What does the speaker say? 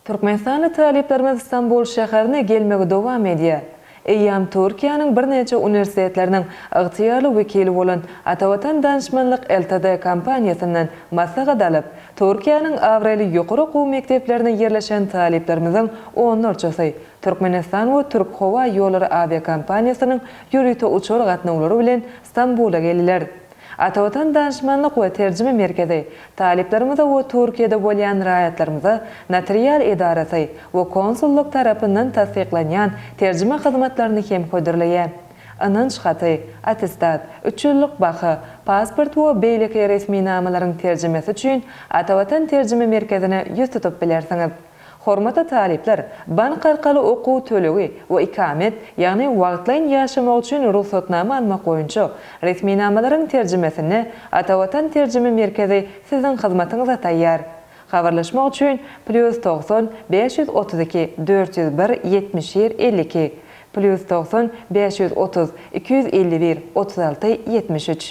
Türkmenistanlı taliplerimiz İstanbul şäherine gelmegi dowam edýär. Eýýam Türkiýanyň bir neçe universitetleriniň ygtyýarly wekili bolan Atawatan Danışmanlyk LTD kompaniýasynyň maslahat alyp, Türkiýanyň awrely ýokary okuw mekdeplerine yerleşen taliplerimiziň 10-njysy Türkmenistan we Türk Howa ýollary aviakompaniýasynyň ýürüýte uçur gatnawlary bilen İstanbula geldiler. Atawatan Danışmanlyk we Terjime Merkezi taliplerimize we Türkiýede bolýan raýatlarymyza Notarial Edarasy we konsulluk tarapyndan tasdiklanýan terjime hyzmatlaryny hem ködürleýär. Anynç haty, attestat, 3 ýyllyk bahy, pasport we beýleki resmi namalaryň terjimesi üçin Atawatan Terjime Merkezine ýüz tutup bilersiňiz. Hormatly talipler, bank arkaly okuw tölegi we ikamet, ýagny wagtlaýyn ýaşamak üçin ruhsatnama almak boýunça resmi namalaryň terjimesini Atawatan Terjime Merkezi siziň hyzmatyňyza taýýar. Habarlaşmak üçin +90 532 401 70 52 +90 530 251 36 73